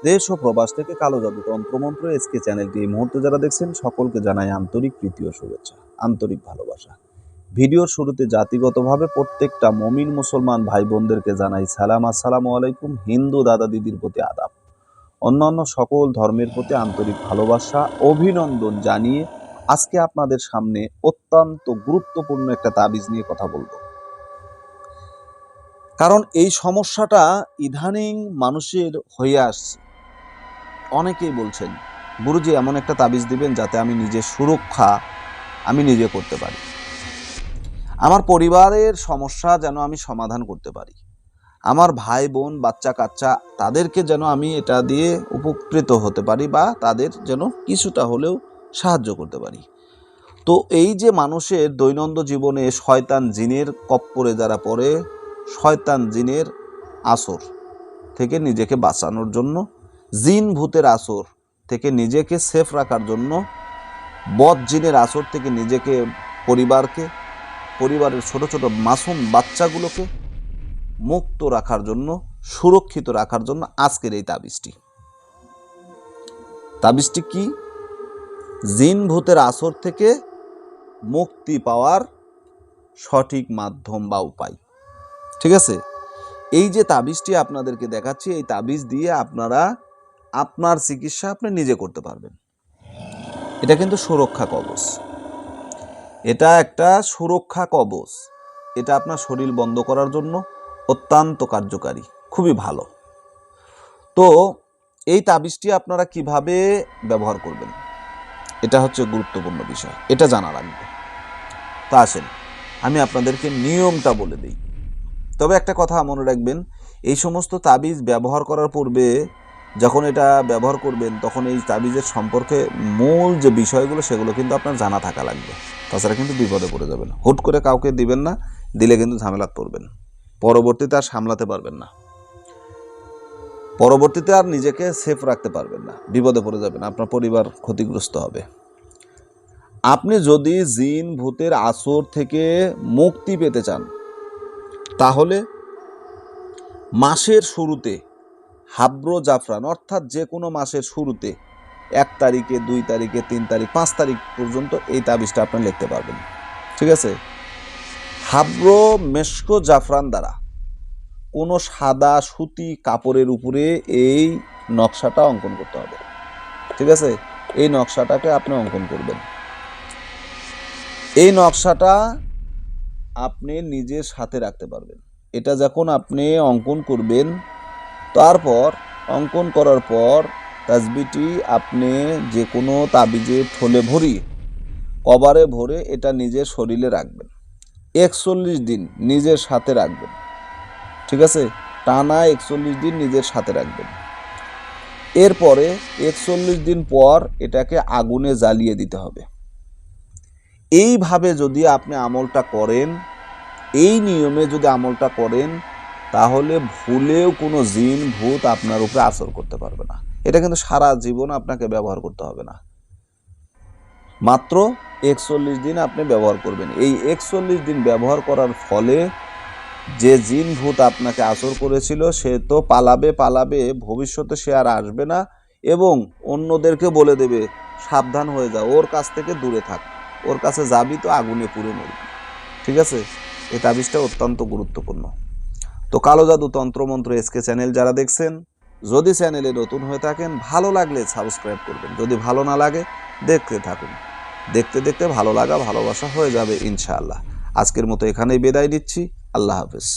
দেশ ও প্রবাস থেকে কালো জাদু তন্ত্রমন্ত্র এসকে চ্যানেলটি এই মুহূর্তে যারা দেখছেন সকলকে জানাই আন্তরিক প্রীতি ও শুভেচ্ছা, আন্তরিক ভালোবাসা। ভিডিওর শুরুতে জাতিগতভাবে প্রত্যেকটা মমিন মুসলমান ভাই বোনদেরকে জানাই সালাম, আসসালামু আলাইকুম। হিন্দু দাদা দিদির প্রতি আদাব, অন্যান্য সকল ধর্মের প্রতি আন্তরিক ভালোবাসা, অভিনন্দন জানিয়ে আজকে আপনাদের সামনে অত্যন্ত গুরুত্বপূর্ণ একটা তাবিজ নিয়ে কথা বলবো। কারণ এই সমস্যাটা ইদানিং মানুষের হয়ে আসছে। অনেকেই বলছেন, গুরুজি এমন একটা তাবিজ দিবেন যাতে আমি নিজের সুরক্ষা আমি নিজে করতে পারি, আমার পরিবারের সমস্যা যেন আমি সমাধান করতে পারি, আমার ভাই বোন বাচ্চা কাচ্চা তাদেরকে যেন আমি এটা দিয়ে উপকৃত হতে পারি বা তাদের যেন কিছুটা হলেও সাহায্য করতে পারি। তো এই যে মানুষের দৈনন্দিন জীবনে শয়তান জিনের কপ্পরে যারা পড়ে, শয়তান জিনের আসর থেকে নিজেকে বাঁচানোর জন্য, জিন ভূতের আসর থেকে নিজেকে সেফ রাখার জন্য, বদ জিনের আসর থেকে নিজেকে, পরিবারের ছোট ছোট মাসুম বাচ্চাগুলোকে মুক্ত রাখার জন্য, সুরক্ষিত রাখার জন্য আজকের এই তাবিজটি কি? জিন ভূতের আসর থেকে মুক্তি পাওয়ার সঠিক মাধ্যম বা উপায়। ঠিক আছে, এই যে তাবিজটি আপনাদেরকে দেখাচ্ছি, এই তাবিজ দিয়ে আপনারা আপনার চিকিৎসা আপনি নিজে করতে পারবেন। এটা কিন্তু সুরক্ষা কবচ, এটা একটা সুরক্ষা কবচ। এটা আপনার শরীর বন্ধ করার জন্য অত্যন্ত কার্যকারী, খুবই ভালো। তো এই তাবিজটি আপনারা কিভাবে ব্যবহার করবেন, এটা হচ্ছে গুরুত্বপূর্ণ বিষয়, এটা জানা লাগবে। তো আসেন আমি আপনাদেরকে নিয়মটা বলে দিই। তবে একটা কথা মনে রাখবেন, এই সমস্ত তাবিজ ব্যবহার করার পূর্বে যখন এটা ব্যবহার করবেন তখন এই তাবিজের সম্পর্কে মূল যে বিষয়গুলো সেগুলো কিন্তু আপনার জানা থাকা লাগবে, তাছাড়া কিন্তু বিপদে পড়ে যাবেন। হুট করে কাউকে দিবেন না, দিলে কিন্তু ঝামেলায় পড়বেন, পরবর্তীতে আর সামলাতে পারবেন না, পরবর্তীতে আর নিজেকে সেফ রাখতে পারবেন না, বিপদে পড়ে যাবেন, আপনার পরিবার ক্ষতিগ্রস্ত হবে। আপনি যদি জিন ভূতের আসর থেকে মুক্তি পেতে চান তাহলে মাসের শুরুতে হাব্রো জাফরান, অর্থাৎ যে কোনো মাসের শুরুতে 1 তারিখে, 2 তারিখে, 3 তারিখ, 5 তারিখ পর্যন্ত এই তাবিজটা আপনি লিখতে পারবেন। ঠিক আছে, হাব্রো মেশকো জাফরান দ্বারা কোনো সাদা সুতি কাপড়ের উপরে এই নকশাটা অঙ্কন করতে হবে। ঠিক আছে, এই নকশাটাকে আপনি অঙ্কন করবেন। এই নকশাটা আপনি নিজের সাথে রাখতে পারবেন। এটা যখন আপনি অঙ্কন করবেন, তারপর অঙ্কন করার পর তাসবিহটি আপনি যে কোনো তাবিজের থলে ভরিয়ে কভারে ভরে এটা নিজের শরীরে রাখবেন। 41 দিন নিজের সাথে রাখবেন। ঠিক আছে, টানা 41 দিন নিজের সাথে রাখবেন। এরপরে 41 দিন পর এটাকে আগুনে জ্বালিয়ে দিতে হবে। এইভাবে যদি আপনি আমলটা করেন, এই নিয়মে যদি আমলটা করেন, তাহলে ভুলেও কোনো জিন ভূত আপনার উপরে আসর করতে পারবে না। এটা কিন্তু সারা জীবন আপনাকে ব্যবহার করতে হবে না, মাত্র 41 দিন আপনি ব্যবহার করবেন। এই 41 দিন ব্যবহার করার ফলে যে জিন ভূত আপনাকে আসর করেছিল সে তো পালাবে, ভবিষ্যতে সে আর আসবে না, এবং অন্যদেরকে বলে দেবে সাবধান হয়ে যাও, ওর কাছ থেকে দূরে থাক, ওর কাছে যাবি তো আগুনে পুড়ে মরবি। ঠিক আছে, এই তাবিজটা অত্যন্ত গুরুত্বপূর্ণ। তো কালো জাদু তন্ত্রমন্ত্র এসকে চ্যানেল যারা দেখছেন, যদি চ্যানেলে নতুন হয়ে থাকেন, ভালো লাগলে সাবস্ক্রাইব করবেন, যদি ভালো না লাগে দেখতে থাকুন, দেখতে দেখতে ভালো লাগা ভালোবাসা হয়ে যাবে ইনশাআল্লাহ। আজকের মতো এখানেই বিদায় নিচ্ছি, আল্লাহ হাফেজ।